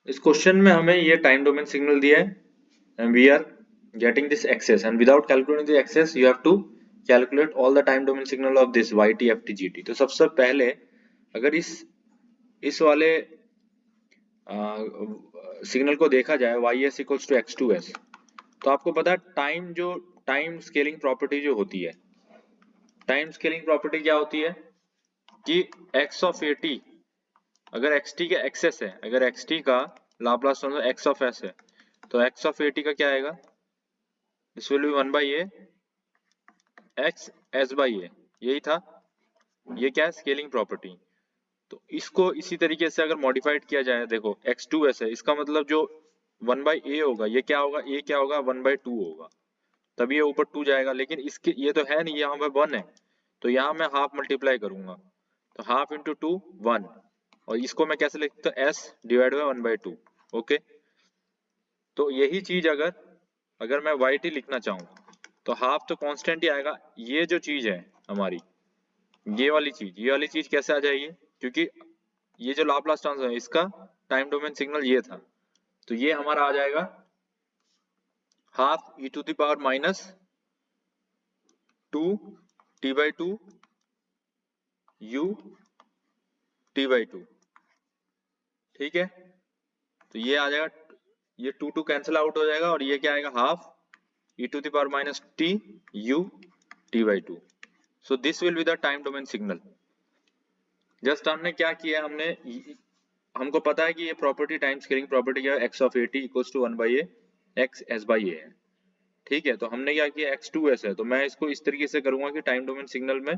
इस क्वेश्चन में हमें ये टाइम डोमेन सिग्नल दिया है and we are getting this access, and without calculating the access you have to calculate all the time domain signal of this yt ft gt। तो सबसे पहले अगर इस वाले सिग्नल को देखा जाए ys इक्वल्स टू x2s, तो आपको पता है टाइम स्केलिंग प्रॉपर्टी जो होती है, टाइम स्केलिंग प्रॉपर्टी क्या होती है कि x ऑफ at अगर xt का एक्सेस है, अगर xt का Laplace transform x of s है, तो x ऑफ at का क्या आएगा, this will be 1 by A X S by A, यही था। ये क्या है, स्केलिंग प्रॉपर्टी। तो इसको इसी तरीके से अगर मॉडिफाइड किया जाए, देखो x2s है, इसका मतलब जो 1 बाई ए होगा, ये क्या होगा, ए क्या होगा, 1 बाई 2 होगा, तभी ये ऊपर 2 जाएगा। लेकिन इसके ये तो है नहीं, यहाँ पे 1 है, तो यहाँ मैं हाफ मल्टीप्लाई करूंगा, तो हाफ इंटू 2 1, और इसको मैं कैसे लिख सकता हूँ, s divide by 1 by 2। Okay, तो यही चीज अगर मैं yt लिखना चाहूँ तो हाफ तो कांस्टेंट ही आएगा। ये जो चीज है हमारी, ये वाली चीज कैसे आ जाएगी, क्योंकि ये जो लाप्लास ट्रांसफॉर्म है इसका टाइम डोमेन सिग्नल ये था, तो ये हमारा आ जाएगा half e to the power minus 2 t by 2 u t by 2। ठीक है, तो ये आ जाएगा, ये 2 कैंसिल आउट हो जाएगा, और ये क्या आएगा, half e to the power minus t u t by 2। So this will be the time domain signal. Just हमने क्या किया, हमको पता है कि ये प्रॉपर्टी टाइम स्केलिंग प्रॉपर्टी क्या है, x of at equals to 1 by A X S by A है। ठीक है, तो हमने क्या किया, x2s है, तो मैं इसको इस तरीके से करूंगा कि टाइम डोमेन सिग्नल में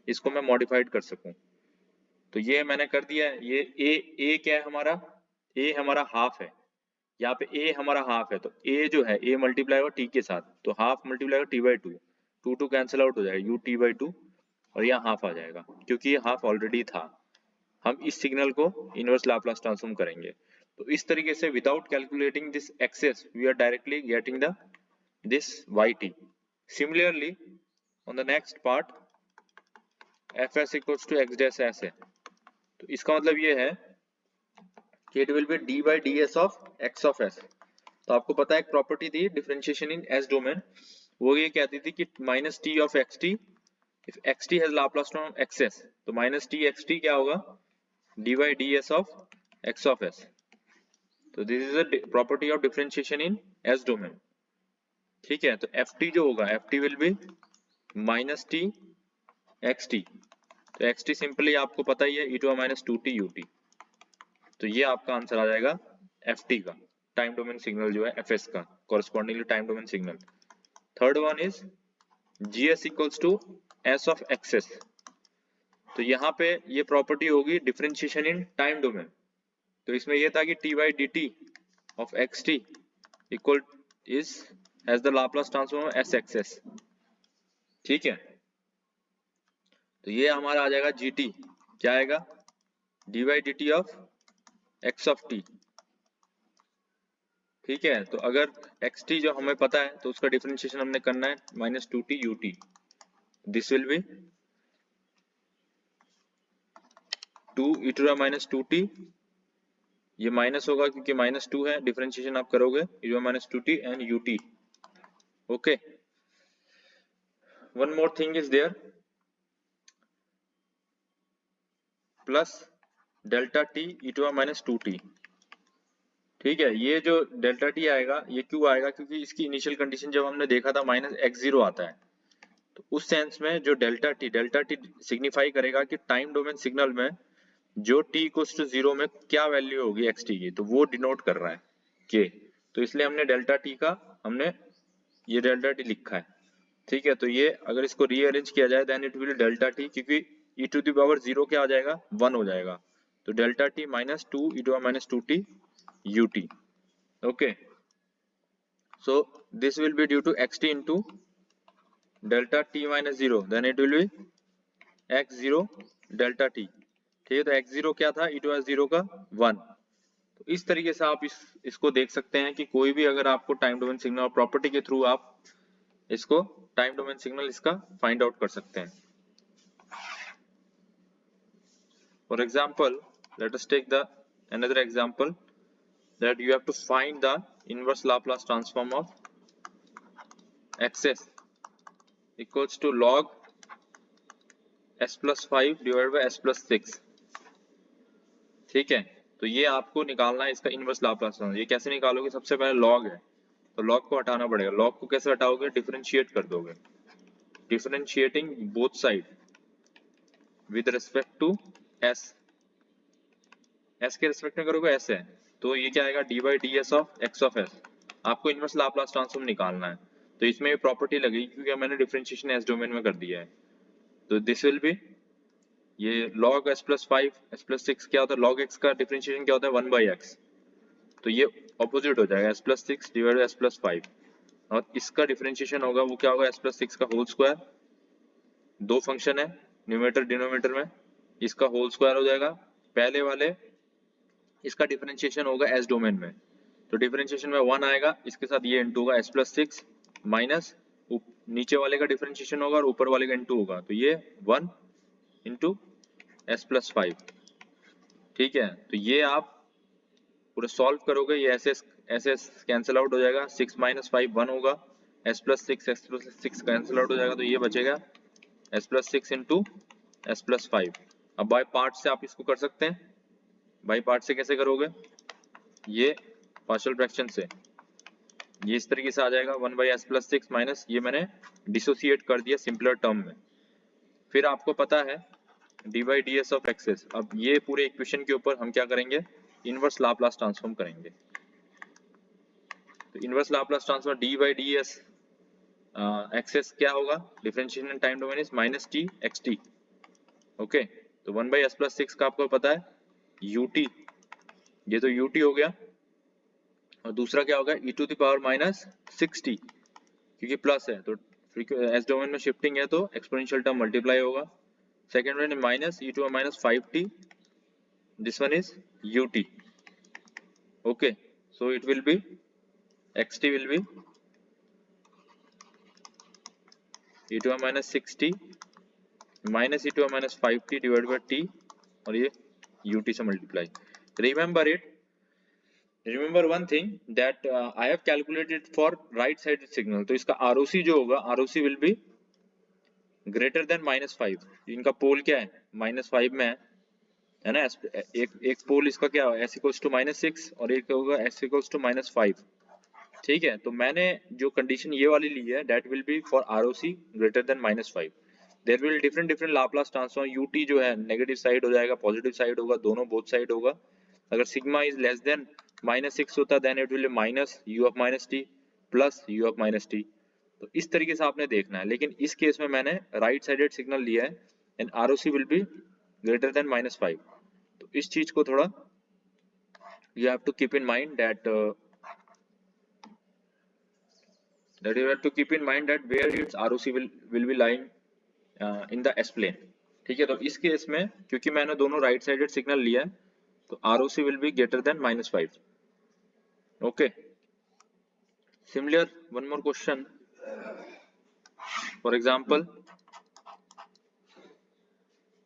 इसको मैं मॉडिफाइड कर सकूं। तो ये मैंने कर दिया है। ये a क्या है हमारा, a हमारा हाफ है, यहाँ पे a हमारा हाफ है, तो a जो है a मल्टीप्लाई होगा t के साथ, तो हाफ मल्टीप्लाई होगा t बाई 2, 2 कैंसिल आउट हो जाएगा, u t बाई 2, और यहाँ हाफ आ जाएगा क्योंकि ये हाफ ऑलरेडी था। हम इस सिग्नल को इनवर्स लाप्लास ट्रांसफॉर्म करेंगे। तो इस तरीके से without calculating this x s we are directly getting the this yt। Similarly on the next part fs equals to x dash s है, तो इसका मतलब ये है कि it will be d by ds of x of s। तो आपको पता है एक प्रॉपर्टी थी डिफरेंशिएशन इन s डोमेन, वो ये कहती थी कि minus T of xt if xt has Laplace transform xs, तो माइनस टी xt क्या होगा, d by ds of x of s। तो this is a property of differentiation in s domain. ठीक है, तो ft जो होगा, ft will be minus T X T, तो एक्स टी सिंपली आपको पता ही है e to minus 2t ut। तो ये आपका आंसर आ जाएगा ft का टाइम डोमेन सिग्नल जो है fs का correspondingly time domain signal. Third one is gs equals to s of xs। तो यहाँ पे ये प्रॉपर्टी होगी डिफरेंशिएशन इन टाइम डोमेन। तो इसमें ये था कि t by D T of X T equal is has the Laplace transform of s x s. ठीक है, तो ये हमारा आ जाएगा gt, क्या आएगा, D by D T of X of T. ठीक है, तो अगर एक्स टी जो हमें पता है तो उसका डिफरेंशिएशन हमने करना है minus 2t ut। This will be 2 e to the minus 2t, ये माइनस होगा क्योंकि माइनस 2 है, डिफरेंशिएशन आप करोगे e to the minus 2t and ut। Okay, one more thing is there, plus delta T e to the minus 2t। ठीक है, ये जो डेल्टा टी आएगा ये क्यों आएगा, क्योंकि इसकी इनिशियल कंडीशन जब हमने देखा था माइनस x0 आता है, तो उस सेंस में जो डेल्टा टी सिग्निफाई करेगा कि टाइम डोमेन सिग्नल में जो t इक्वल्स टू 0 में क्या वैल्यू होगी xt की, तो वो डिनोट कर रहा है k। तो इसलिए हमने डेल्टा टी का हमने ये डेल्टा टी लिखा है। ठीक है, तो ये अगर इसको रीअरेंज किया जाए then it will delta T, क्योंकि e टू द पावर 0 क्या आ जाएगा, 1 हो जाएगा, तो delta T minus 2 e to the minus 2t ut। okay, so this will be due to xt into delta t minus 0, then it will be x0 delta t। ठीक है, तो x0 क्या था, e to s0 का 1। तो इस तरीके से आप इसको देख सकते हैं कि कोई भी अगर आपको टाइम डोमेन सिग्नल और प्रॉपर्टी के थ्रू आप इसको टाइम डोमेन सिग्नल इसका फाइंड आउट कर सकते हैं। For example let us take the another example, that you have to find the inverse Laplace transform of xs equals to log s plus 5 divided by s plus 6। ठीक है, तो ये आपको निकालना है इसका इनवर्स लाप्लास ट्रांसफॉर्म। ये कैसे निकालोगे? सबसे पहले लॉग है तो लॉग को हटाना पड़ेगा। लॉग को कैसे हटाओगे? डिफरेंशिएट कर दोगे, differentiating both side with respect to s। s के रिस्पेक्ट में करोगे s है तो ये क्या आएगा? D by D S of X of S. आपको इनवर्स लाप्लास ट्रांसफॉर्म निकालना है तो इसमें प्रॉपर्टी लगेगी क्योंकि मैंने डिफरेंशिएशन एस डोमेन में कर दिया है। तो दिस विल बी ये log s plus 5 s plus 6 क्या होता है? log x का डिफरेंशिएशन क्या होता है? 1 by x। तो ये ऑपोजिट हो जाएगा s plus 6 divide by s plus 5 और इसका डिफरेंशिएशन होगा वो क्या होगा? s plus 6 का होल स्क्वायर। दो फंक्शन है न्यूमरेटर डिनोमिनेटर में, इसका होल स्क्वायर हो जाएगा। पहले वाले इसका डिफरेंशिएशन होगा s डोमेन में तो डिफरेंशिएशन में 1 आएगा, इसके साथ ये इंटू होगा s plus 6 माइनस नीचे वाले का डिफरेंशिएशन होगा और ऊपर वाले का इंटू होगा तो ये 1 इंटू s plus 5। ठीक है, तो ये आप पूरा सॉल्व करोगे, ये ऐसे कैंसिल आउट हो जाएगा। 6 माइनस 5 1 होगा, s plus 6 कैंसिल आउट हो जाएगा तो ये बचेगा s plus 6 into s plus 5। अब बाय पार्ट से आप इसको कर सकते हैं। बाय पार्ट से कैसे करोगे? ये पार्शियल फ्रैक्शन से ये इस तरीके से आ जाएगा 1 बाई s plus 6 माइनस ये मैंने डिसोसिएट कर दिया सिंपलर टर्म में। फिर आपको पता है D by D S of x s. अब ये पूरे इक्वेशन के ऊपर हम क्या करेंगे? इनवर्स लाप्लास ट्रांसफॉर्म करेंगे। तो inverse Laplace transform D by D S x s क्या होगा? Differentiation time domain is minus T X T. Okay, तो 1 बाई एस प्लस 6 का आपको पता है यूटी, ये तो यूटी हो गया और दूसरा क्या होगा? E to the power minus 6t क्योंकि प्लस है तो एस डोमेन में शिफ्टिंग है तो एक्सपोनेंशियल टर्म मल्टीप्लाई होगा। Second one minus E to minus 5t, this one is ut। okay, so it will be xt will be e to a minus 6t minus e to a minus 5t divided by t और ये ut से multiply। remember it, remember one thing that I have calculated for right sided signal। तो इसका ROC जो होगा ROC will be greater than -5। इनका पोल क्या है? -5 में है ना। एक पोल इसका क्या है? s equals to -6 और एक होगा s equals to -5। ठीक है, तो मैंने जो कंडीशन ये वाली ली है that will be for ROC greater than -5। there will different Laplace transform. ut जो है नेगेटिव साइड हो जाएगा, पॉजिटिव साइड होगा, दोनों बोथ साइड होगा। अगर सिग्मा इज लेस देन -6 होता then it will minus u of minus T plus u of minus T. तो इस तरीके से आपने देखना है, लेकिन इस केस में मैंने राइट साइडेड सिग्नल लिया है and ROC will be greater than -5। तो इस चीज को थोड़ा you have to keep in mind that you have to keep in mind that where its ROC will be lying in the S plane। ठीक है, तो इस केस में क्योंकि मैंने दोनों राइट साइडेड सिग्नल लिया है तो ROC will be greater than -5। okay, similar one more question, for example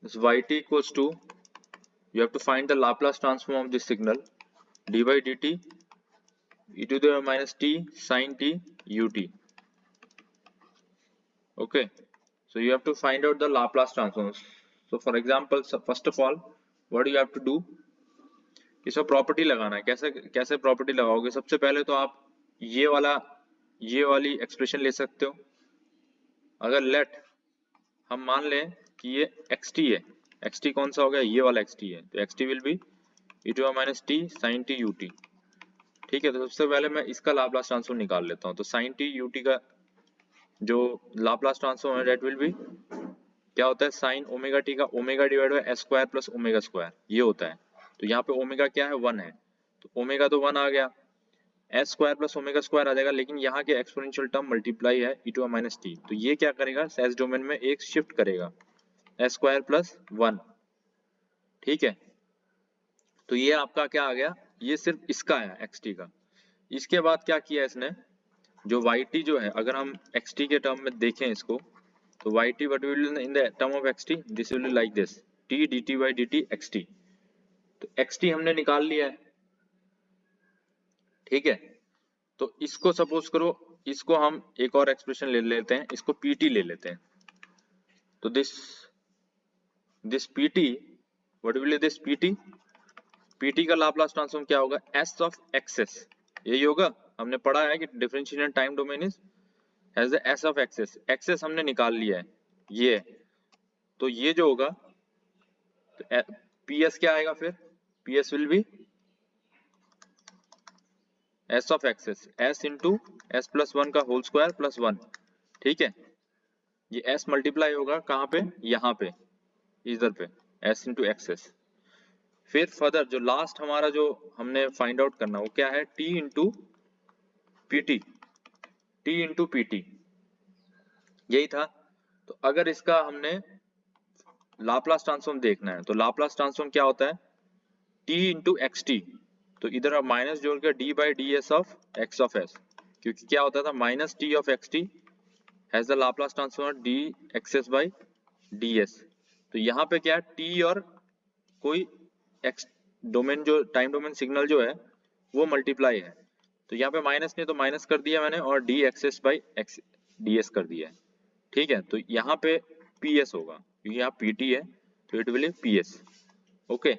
this yt equals to, you have to find the Laplace transform of this signal d by dt e to the minus t sin t ut। okay, so you have to find out the Laplace transforms। so for example, so first of all what you have to do, इसमें property लगाना है। कैसे कैसे property लगाओगे? सबसे पहले तो आप ये वाली एक्सप्रेशन ले सकते हो। अगर लेट हम मान लें कि ये xt है, xt कौन सा हो गया? ये वाला xt है, तो xt will be e to minus t sin t ut। ठीक है, तो सबसे पहले मैं इसका लाप्लास ट्रांसफॉर्म निकाल लेता हूँ। तो sin t ut का जो लाप्लास ट्रांसफॉर्म है दैट विल बी क्या होता है? sin ओमेगा t का omega divide by s square plus omega square, ये होता है। तो यहाँ पे ओमेगा क्या है? 1 है, तो ओमेगा तो 1 आ गया, s square plus omega square आ जाएगा, लेकिन यहाँ के एक्सपोनेंशियल टर्म मल्टीप्लाई है e to minus t, तो ये क्या करेगा? s डोमेन में एक शिफ्ट करेगा s स्क्वायर प्लस 1। ठीक है, तो ये आपका क्या आ गया? ये सिर्फ इसका है xt का। इसके बाद क्या किया इसने? जो yt जो है, अगर हम xt के टर्म में देखें इसको, तो yt what will in the term of xt, this will be like this t dt by dt xt। तो xt हमने निकाल लिया है, ठीक है, तो इसको सपोज करो, इसको हम एक और एक्सप्रेशन ले लेते हैं, इसको पीटी ले लेते हैं। तो this PT, what will this PT, PT का लाप्लास ट्रांसफॉर्म क्या होगा, एस ऑफ एक्सेस, यही होगा। हमने पढ़ा है कि differential time domain is has the S of x s, x s हमने निकाल लिया है ये, तो ये जो होगा तो पीएस क्या आएगा फिर, PS will be S of x s, S into S plus one का होल स्क्वायर प्लस वन। ठीक है, ये एस मल्टीप्लाई होगा कहाँ पे, यहाँ पे, इधर पे, एस इंटू एक्सेस। फिर फर्दर जो लास्ट हमारा जो हमने फाइंड आउट करना वो क्या है, T into PT, T into PT, यही था। तो अगर इसका हमने लाप्लास ट्रांसफॉर्म देखना है तो लाप्लास ट्रांसफॉर्म क्या होता है, टी इंटू एक्स टी, तो इधर आप माइनस जोड़ के D by D S of X of S, क्योंकि क्या होता था minus T of X T has the Laplace transform D x S by D S. तो यहाँ पे क्या है, टी और कोई एक्स डोमेन जो टाइम डोमेन सिग्नल जो है वो मल्टीप्लाई है, तो यहाँ पे माइनस नहीं तो माइनस कर दिया मैंने और D x s by X D S कर दिया है। ठीक है, तो यहाँ पे पी एस होगा क्योंकि यहाँ पी टी है, तो it will P S. Okay,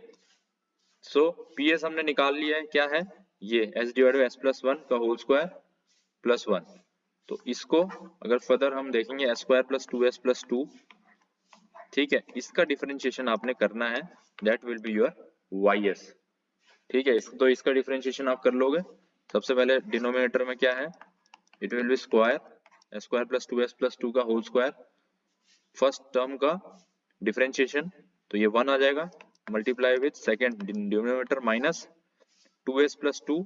so P S हमने निकाल लिया है, क्या है ये S divide by S plus one का होल स्क्वायर प्लस वन। तो इसको अगर फर्दर हम देखेंगे S square plus two S plus two, ठीक है, इसका डिफरेंशिएशन आपने करना है, that will be your Y S. ठीक है, तो इसका डिफरेंशिएशन आप कर लोगे। सबसे पहले डिनोमिनेटर में क्या है, it will be square S square plus to का होल स्क्वायर, फर्स्ट टर्म का डिफरेंशिएशन तो ये वन आ जाएगा, multiply with second denominator minus two S plus two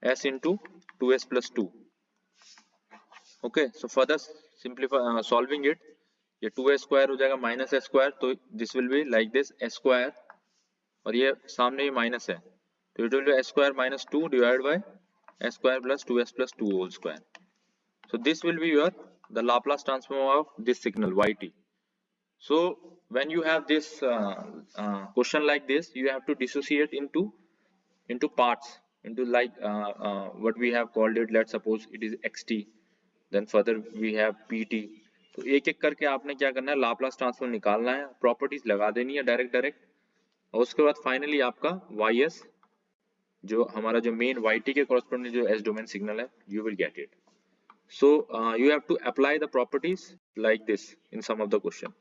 S into two S plus to. Okay, so further simplify solving it, ये to S square हो जाएगा minus S square, तो this will be like this S square, और ये सामने ही minus है तो it will be S square minus two divide by S square plus two whole square. So this will be your the Laplace transform of this signal yt. So when you have this question like this, you have to dissociate into parts, into like what we have called it. Let's suppose it is xt, then further we have pt. तो एक एक करके आपने क्या करना है, Laplace transform निकालना है, प्रॉपर्टीज लगा देनी है डायरेक्ट, और उसके बाद फाइनली आपका वाई एस जो हमारा जो मेन वाई टी के कॉरस्पॉन्डिंग जो एस डोमेन सिग्नल है, you will get it. So you have to apply the properties like this in some of the question.